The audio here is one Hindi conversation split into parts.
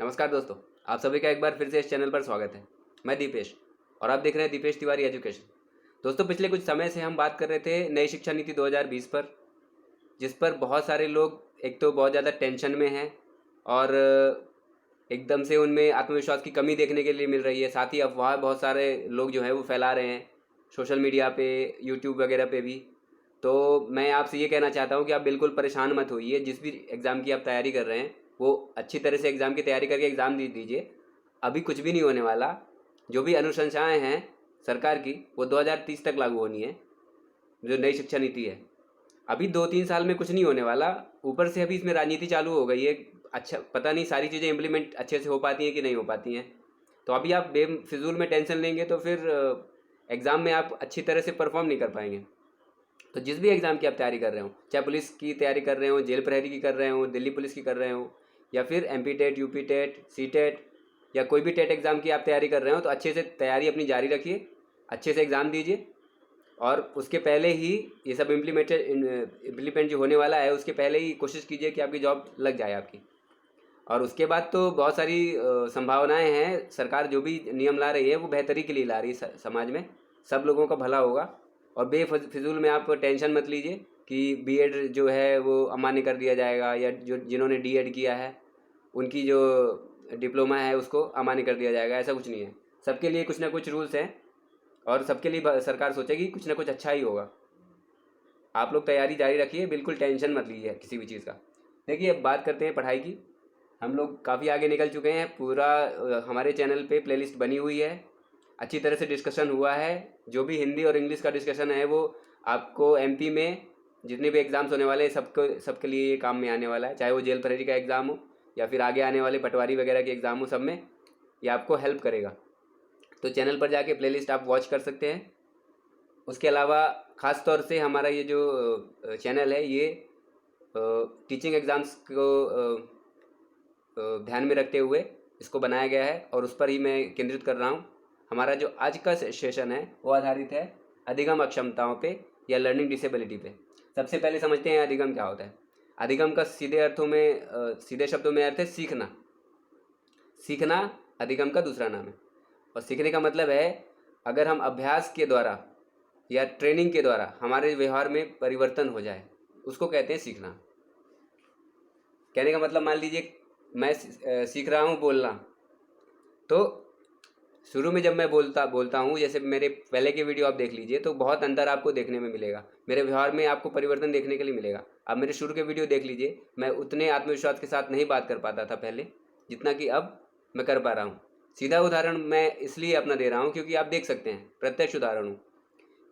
नमस्कार दोस्तों, आप सभी का एक बार फिर से इस चैनल पर स्वागत है। मैं दीपेश और आप देख रहे हैं दीपेश तिवारी एजुकेशन। दोस्तों, पिछले कुछ समय से हम बात कर रहे थे नई शिक्षा नीति 2020 पर, जिस पर बहुत सारे लोग एक तो बहुत ज़्यादा टेंशन में हैं और एकदम से उनमें आत्मविश्वास की कमी देखने के लिए मिल रही है। साथ ही अफवाह बहुत सारे लोग जो है वो फैला रहे हैं सोशल मीडिया पे, यूट्यूब वगैरह पे भी। तो मैं आपसे ये कहना चाहता हूँ कि आप बिल्कुल परेशान मत होइए। जिस भी एग्ज़ाम की आप तैयारी कर रहे हैं वो अच्छी तरह से एग्ज़ाम की तैयारी करके एग्ज़ाम दे दीजिए। अभी कुछ भी नहीं होने वाला। जो भी अनुशंसाएँ हैं सरकार की वो 2030 तक लागू होनी है, जो नई शिक्षा नीति है। अभी 2-3 साल में कुछ नहीं होने वाला। ऊपर से अभी इसमें राजनीति चालू हो गई है। अच्छा, पता नहीं सारी चीज़ें इम्प्लीमेंट अच्छे से हो पाती हैं कि नहीं हो पाती हैं। तो अभी आप बेफिजूल में टेंशन लेंगे तो फिर एग्ज़ाम में आप अच्छी तरह से परफॉर्म नहीं कर पाएंगे। तो जिस भी एग्ज़ाम की आप तैयारी कर रहे हो, चाहे पुलिस की तैयारी कर रहे हो, जेल प्रहरी की कर रहे हो, दिल्ली पुलिस की कर रहे हो, या फिर MP TET, UP TET, C TET या कोई भी टेट एग्ज़ाम की आप तैयारी कर रहे हो, तो अच्छे से तैयारी अपनी जारी रखिए, अच्छे से एग्ज़ाम दीजिए। और उसके पहले ही ये सब इम्प्लीमेंट जो होने वाला है उसके पहले ही कोशिश कीजिए कि आपकी जॉब लग जाए आपकी। और उसके बाद तो बहुत सारी संभावनाएं हैं। सरकार जो भी नियम ला रही है वो बेहतरी के लिए ला रही है, समाज में सब लोगों का भला होगा। और बेफिजूल में आप टेंशन मत लीजिए कि B.Ed जो है वो अमान्य कर दिया जाएगा, या जो जिन्होंने D.Ed किया है उनकी जो डिप्लोमा है उसको अमान्य कर दिया जाएगा। ऐसा कुछ नहीं है। सबके लिए कुछ ना कुछ रूल्स हैं और सबके लिए सरकार सोचेगी कुछ ना कुछ अच्छा ही होगा। आप लोग तैयारी जारी रखिए, बिल्कुल टेंशन मत लीजिए किसी भी चीज़ का। देखिए, अब बात करते हैं पढ़ाई की। हम लोग काफ़ी आगे निकल चुके हैं। पूरा हमारे चैनल पे प्लेलिस्ट बनी हुई है, अच्छी तरह से डिस्कशन हुआ है। जो भी हिंदी और इंग्लिश का डिस्कशन है वो आपको MP में जितने भी एग्ज़ाम्स होने वाले हैं सबके लिए ये काम में आने वाला है। चाहे वो जेल प्रहरी का एग्ज़ाम हो या फिर आगे आने वाले पटवारी वगैरह के एग्ज़ाम हो, सब में ये आपको हेल्प करेगा। तो चैनल पर जाके प्लेलिस्ट आप वॉच कर सकते हैं। उसके अलावा ख़ास तौर से हमारा ये जो चैनल है ये टीचिंग एग्ज़ाम्स को ध्यान में रखते हुए इसको बनाया गया है और उस पर ही मैं केंद्रित कर रहा हूँ। हमारा जो आज का सेशन है वो आधारित है अधिगम अक्षमताओं पे या लर्निंग डिसेबिलिटी पे। सबसे पहले समझते हैं अधिगम क्या होता है। अधिगम का सीधे शब्दों में अर्थ है सीखना। सीखना अधिगम का दूसरा नाम है। और सीखने का मतलब है अगर हम अभ्यास के द्वारा या ट्रेनिंग के द्वारा हमारे व्यवहार में परिवर्तन हो जाए, उसको कहते हैं सीखना। कहने का मतलब, मान लीजिए मैं सीख रहा हूँ बोलना, तो शुरू में जब मैं बोलता हूँ, जैसे मेरे पहले के वीडियो आप देख लीजिए तो बहुत अंतर आपको देखने में मिलेगा। मेरे व्यवहार में आपको परिवर्तन देखने के लिए मिलेगा। अब मेरे शुरू के वीडियो देख लीजिए, मैं उतने आत्मविश्वास के साथ नहीं बात कर पाता था पहले जितना कि अब मैं कर पा रहा हूँ। सीधा उदाहरण मैं इसलिए अपना दे रहा हूँ क्योंकि आप देख सकते हैं, प्रत्यक्ष उदाहरण हूँ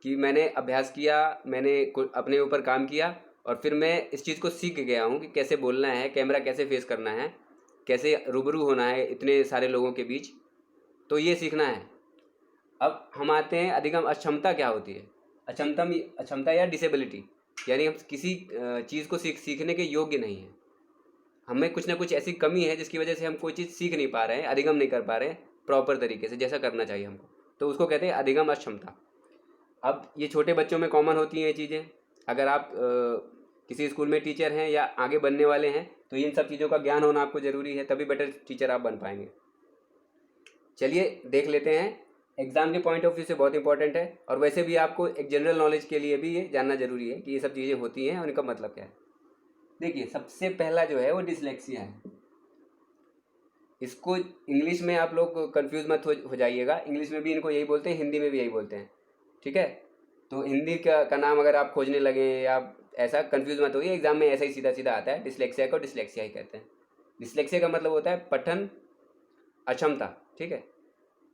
कि मैंने अभ्यास किया, मैंने अपने ऊपर काम किया और फिर मैं इस चीज़ को सीख गया हूँ कि कैसे बोलना है, कैमरा कैसे फेस करना है, कैसे रूबरू होना है इतने सारे लोगों के बीच। तो ये सीखना है। अब हम आते हैं अधिगम अक्षमता क्या होती है। अक्षमता या डिसेबिलिटी, यानी हम किसी चीज़ को सीखने के योग्य नहीं हैं। हमें कुछ ना कुछ ऐसी कमी है जिसकी वजह से हम कोई चीज़ सीख नहीं पा रहे हैं, अधिगम नहीं कर पा रहे हैं प्रॉपर तरीके से जैसा करना चाहिए हमको। तो उसको कहते हैं अधिगम अक्षमता। अब ये छोटे बच्चों में कॉमन होती हैं ये चीज़ें। अगर आप किसी स्कूल में टीचर हैं या आगे बनने वाले हैं तो इन सब चीज़ों का ज्ञान होना आपको ज़रूरी है, तभी बेटर टीचर आप बन पाएंगे। चलिए देख लेते हैं। एग्ज़ाम के पॉइंट ऑफ व्यू से बहुत इंपॉर्टेंट है और वैसे भी आपको एक जनरल नॉलेज के लिए भी ये जानना ज़रूरी है कि ये सब चीज़ें होती हैं और इनका मतलब क्या है। देखिए, सबसे पहला जो है वो डिसलेक्सिया है। इसको इंग्लिश में आप लोग कंफ्यूज मत हो जाइएगा। इंग्लिश में भी इनको यही बोलते हैं, हिंदी में भी यही बोलते हैं, ठीक है। तो हिंदी का नाम अगर आप खोजने लगे या ऐसा, कंफ्यूज मत होइए। एग्जाम में ऐसा ही सीधा सीधा आता है। डिसलेक्सिया को डिसलेक्सिया ही कहते हैं। डिसलेक्सिया का मतलब होता है पठन अक्षमता, ठीक है।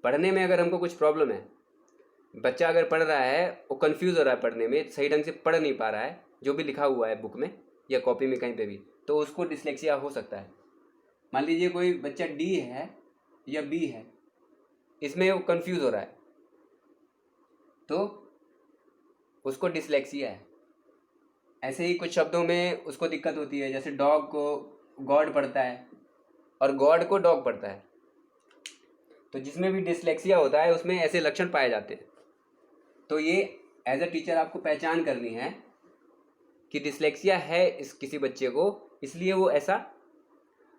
पढ़ने में अगर हमको कुछ प्रॉब्लम है, बच्चा अगर पढ़ रहा है वो कंफ्यूज हो रहा है, पढ़ने में सही ढंग से पढ़ नहीं पा रहा है जो भी लिखा हुआ है बुक में या कॉपी में कहीं पे भी, तो उसको डिसलेक्सिया हो सकता है। मान लीजिए कोई बच्चा D है या B है, इसमें वो कंफ्यूज हो रहा है तो उसको डिसलेक्सिया है। ऐसे ही कुछ शब्दों में उसको दिक्कत होती है, जैसे डॉग को गॉड पढ़ता है और गॉड को डॉग पढ़ता है। तो जिसमें भी डिसलेक्सिया होता है उसमें ऐसे लक्षण पाए जाते हैं। तो ये एज अ टीचर आपको पहचान करनी है कि डिसलेक्सिया है इस किसी बच्चे को, इसलिए वो ऐसा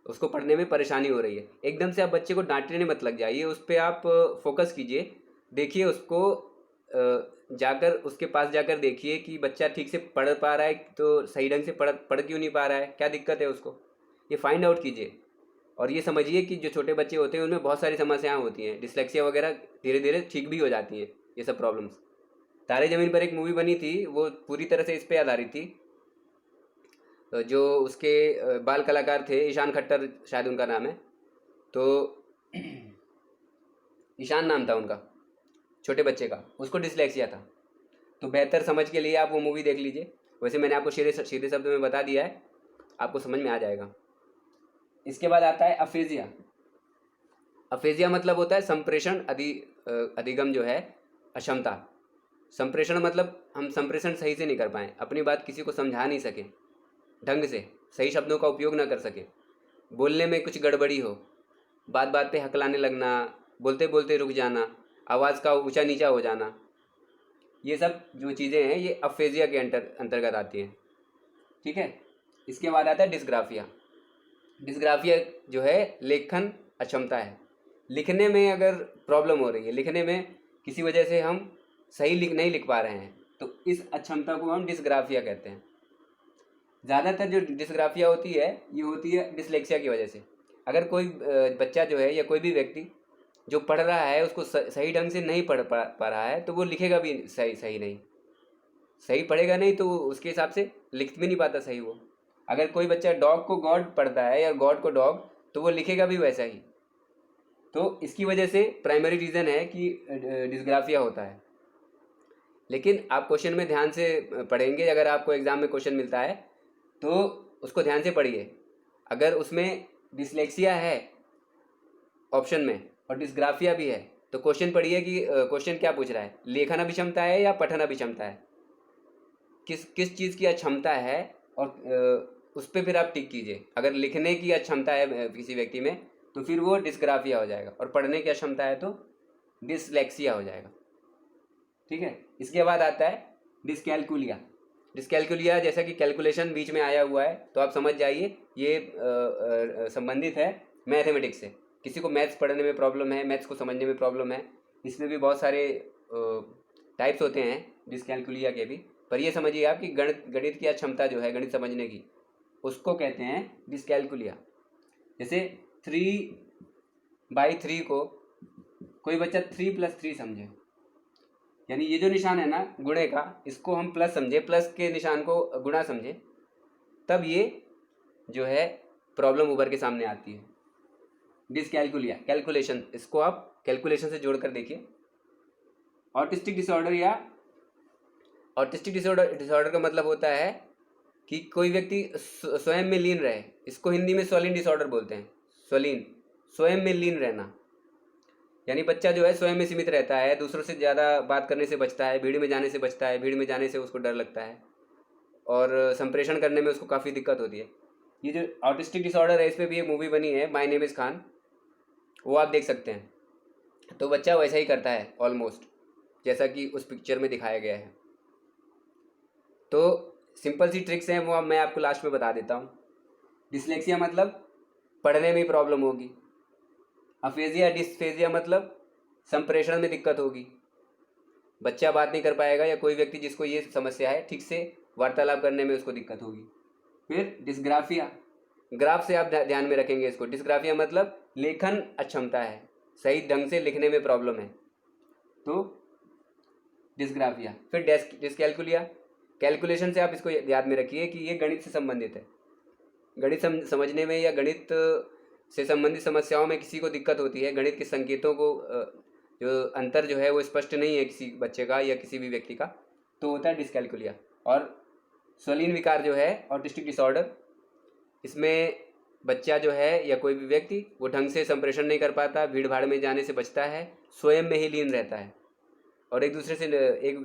उसको पढ़ने में परेशानी हो रही है, एकदम से आप बच्चे को डांटने मत लग जाइए, उस पर आप फोकस कीजिए, देखिए उसको, जाकर उसके पास जाकर देखिए कि बच्चा ठीक से पढ़ पा रहा है, तो सही ढंग से पढ़ क्यों नहीं पा रहा है, क्या दिक्कत है उसको, ये फाइंड आउट कीजिए। और ये समझिए कि जो छोटे बच्चे होते हैं उनमें बहुत सारी समस्याएं होती हैं, डिसलेक्सिया वगैरह धीरे धीरे ठीक भी हो जाती हैं ये सब प्रॉब्लम्स। तारे ज़मीन पर एक मूवी बनी थी, वो पूरी तरह से इस पे आधारित थी। जो उसके बाल कलाकार थे, ईशान खट्टर शायद उनका नाम है, तो ईशान नाम था उनका, छोटे बच्चे का, उसको डिसलेक्सिया था। तो बेहतर समझ के लिए आप वो मूवी देख लीजिए। वैसे मैंने आपको सीधे सीधे शब्द में बता दिया है, आपको समझ में आ जाएगा। इसके बाद आता है अफेजिया। अफेजिया मतलब होता है संप्रेषण अधिगम जो है अक्षमता। संप्रेषण मतलब हम संप्रेषण सही से नहीं कर पाएँ, अपनी बात किसी को समझा नहीं सकें ढंग से, सही शब्दों का उपयोग ना कर सके, बोलने में कुछ गड़बड़ी हो, बात बात पे हकलाने लगना, बोलते बोलते रुक जाना, आवाज़ का ऊंचा नीचा हो जाना, ये सब जो चीज़ें हैं ये अफेजिया के अंतर्गत आती हैं। ठीक है। इसके बाद आता है डिस्ग्राफिया। डिस्ग्राफिया जो है लेखन अक्षमता है, लिखने में अगर प्रॉब्लम हो रही है, लिखने में किसी वजह से हम सही नहीं लिख पा रहे हैं, तो इस अक्षमता को हम डिस्ग्राफिया कहते हैं। ज़्यादातर जो डिस्ग्राफिया होती है ये होती है डिसलेक्सिया की वजह से। अगर कोई बच्चा जो है या कोई भी व्यक्ति जो पढ़ रहा है उसको सही ढंग से नहीं पढ़ पा रहा है, तो वो लिखेगा भी सही नहीं, सही पढ़ेगा नहीं, तो उसके हिसाब से लिख भी नहीं पाता सही वो। अगर कोई बच्चा डॉग को गॉड पढ़ता है या गॉड को डॉग, तो वो लिखेगा भी वैसा ही। तो इसकी वजह से प्राइमरी रीज़न है कि डिस्ग्राफिया होता है। लेकिन आप क्वेश्चन में ध्यान से पढ़ेंगे, अगर आपको एग्ज़ाम में क्वेश्चन मिलता है तो उसको ध्यान से पढ़िए। अगर उसमें डिसलेक्सिया है ऑप्शन में और डिस्ग्राफिया भी है, तो क्वेश्चन पढ़िए कि क्वेश्चन क्या पूछ रहा है, लेखन अभिक्षमता है या पठन अभिक्षमता है, किस चीज़ की अक्षमता है, और उस पर फिर आप टिक कीजिए। अगर लिखने की अक्षमता है किसी व्यक्ति में तो फिर वो डिस्ग्राफिया हो जाएगा, और पढ़ने की अक्षमता है तो डिसलेक्सिया हो जाएगा। ठीक है। इसके बाद आता है डिस्कैलकुलिया। डिस्कैलकुलिया जैसा कि कैलकुलेशन बीच में आया हुआ है, तो आप समझ जाइए ये संबंधित है मैथमेटिक्स से। किसी को मैथ्स पढ़ने में प्रॉब्लम है, मैथ्स को समझने में प्रॉब्लम है, इसमें भी बहुत सारे टाइप्स होते हैं डिस्कैलकुलिया के भी, पर ये समझिए आप कि गणित की क्षमता जो है गणित समझने की, उसको कहते हैं डिस्कैलकुलिया। जैसे 3/3 को कोई बच्चा 3+3 समझे, यानी ये जो निशान है ना गुणे का, इसको हम प्लस समझे, प्लस के निशान को गुणा समझे, तब ये जो है प्रॉब्लम उभर के सामने आती है। डिसकैलकुलिया, कैलकुलेशन, इसको आप कैलकुलेशन से जोड़ कर देखिए। ऑटिस्टिक डिसऑर्डर, या ऑटिस्टिक डिसऑर्डर का मतलब होता है कि कोई व्यक्ति स्वयं में लीन रहे, इसको हिंदी में स्वलीन डिसऑर्डर बोलते हैं। स्वलीन, स्वयं में लीन रहना, यानी बच्चा जो है स्वयं में सीमित रहता है, दूसरों से ज़्यादा बात करने से बचता है, भीड़ में जाने से बचता है, भीड़ में जाने से उसको डर लगता है, और संप्रेषण करने में उसको काफ़ी दिक्कत होती है। ये जो ऑटिस्टिक डिसऑर्डर है, इस पर भी एक मूवी बनी है, माय नेम इज़ खान, वो आप देख सकते हैं। तो बच्चा वैसा ही करता है ऑलमोस्ट, जैसा कि उस पिक्चर में दिखाया गया है। तो सिंपल सी ट्रिक्स हैं, वो अब मैं आपको लास्ट में बता देता हूँ। डिसलेक्सिया मतलब पढ़ने में प्रॉब्लम होगी। अफेजिया डिस्फेजिया मतलब संप्रेषण में दिक्कत होगी, बच्चा बात नहीं कर पाएगा, या कोई व्यक्ति जिसको ये समस्या है ठीक से वार्तालाप करने में उसको दिक्कत होगी। फिर डिस्ग्राफिया, ग्राफ से आप ध्यान में रखेंगे इसको। डिस्ग्राफिया मतलब लेखन अक्षमता है, सही ढंग से लिखने में प्रॉब्लम है, तो डिस्ग्राफिया। फिर डिस्कैलकुलिया, कैलकुलेशन से आप इसको याद में रखिए कि ये गणित से संबंधित है। गणित समझने में या गणित से संबंधित समस्याओं में किसी को दिक्कत होती है, गणित के संकेतों को जो अंतर जो है वो स्पष्ट नहीं है किसी बच्चे का या किसी भी व्यक्ति का, तो होता है डिस्कैलकुलिया। और स्वलीन विकार जो है ऑटिस्टिक डिसऑर्डर, इसमें बच्चा जो है या कोई भी व्यक्ति वो ढंग से संप्रेषण नहीं कर पाता, भीड़ भाड़ में जाने से बचता है, स्वयं में ही लीन रहता है, और एक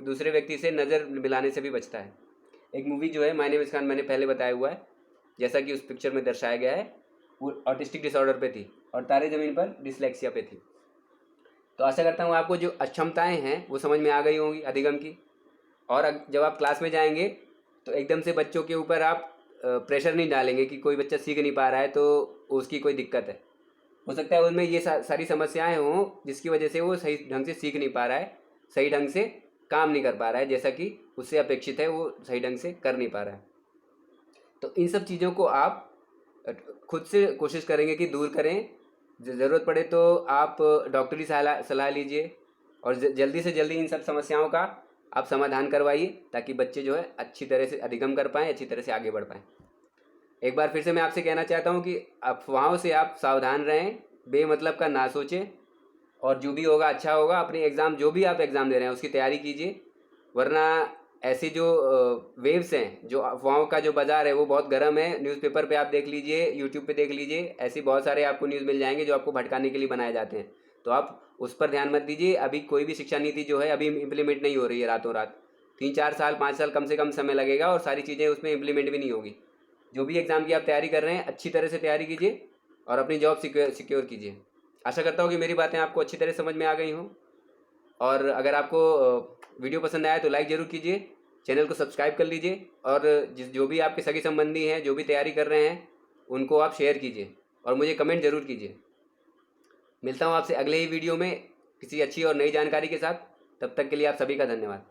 दूसरे व्यक्ति से नज़र मिलाने से भी बचता है। एक मूवी जो है माय नेम इज़ खान, मैंने पहले बताया हुआ है, जैसा कि उस पिक्चर में दर्शाया गया है, वो ऑटिस्टिक डिसऑर्डर पे थी, और तारे ज़मीन पर डिसलेक्सिया पे थी। तो आशा करता हूँ आपको जो अक्षमताएं हैं वो समझ में आ गई होंगी अधिगम की। और जब आप क्लास में जाएंगे तो एकदम से बच्चों के ऊपर आप प्रेशर नहीं डालेंगे कि कोई बच्चा सीख नहीं पा रहा है तो उसकी कोई दिक्कत है, हो सकता है उनमें ये सारी समस्याएं हों जिसकी वजह से वो सही ढंग से सीख नहीं पा रहा है, सही ढंग से काम नहीं कर पा रहा है, जैसा कि उससे अपेक्षित है वो सही ढंग से कर नहीं पा रहा है। तो इन सब चीज़ों को आप खुद से कोशिश करेंगे कि दूर करें। ज़रूरत पड़े तो आप डॉक्टरी सलाह सलाह लीजिए और जल्दी से जल्दी इन सब समस्याओं का आप समाधान करवाइए, ताकि बच्चे जो है अच्छी तरह से अधिगम कर पाएँ, अच्छी तरह से आगे बढ़ पाएँ। एक बार फिर से मैं आपसे कहना चाहता हूँ कि अफवाहों से आप सावधान रहें, बेमतलब का ना सोचें, और जो भी होगा अच्छा होगा। अपनी एग्ज़ाम, जो भी आप एग्ज़ाम दे रहे हैं उसकी तैयारी कीजिए, वरना ऐसी जो वेव्स हैं, जो अफवाहों का जो बाज़ार है वो बहुत गर्म है। न्यूज़पेपर पे आप देख लीजिए, यूट्यूब पे देख लीजिए, ऐसे बहुत सारे आपको न्यूज़ मिल जाएंगे जो आपको भटकाने के लिए बनाए जाते हैं। तो आप उस पर ध्यान मत दीजिए। अभी कोई भी शिक्षा नीति जो है अभी इम्प्लीमेंट नहीं हो रही है रातों रात। 3-4 साल 5 साल कम से कम समय लगेगा और सारी चीज़ें उसमें इम्प्लीमेंट भी नहीं होगी। जो भी एग्ज़ाम की आप तैयारी कर रहे हैं अच्छी तरह से तैयारी कीजिए और अपनी जॉब सिक्योर कीजिए। आशा करता हूँ कि मेरी बातें आपको अच्छी तरह समझ में आ गई हों, और अगर आपको वीडियो पसंद आया तो लाइक ज़रूर कीजिए, चैनल को सब्सक्राइब कर लीजिए, और जो भी आपके सगे संबंधी हैं जो भी तैयारी कर रहे हैं उनको आप शेयर कीजिए और मुझे कमेंट ज़रूर कीजिए। मिलता हूँ आपसे अगले ही वीडियो में किसी अच्छी और नई जानकारी के साथ। तब तक के लिए आप सभी का धन्यवाद।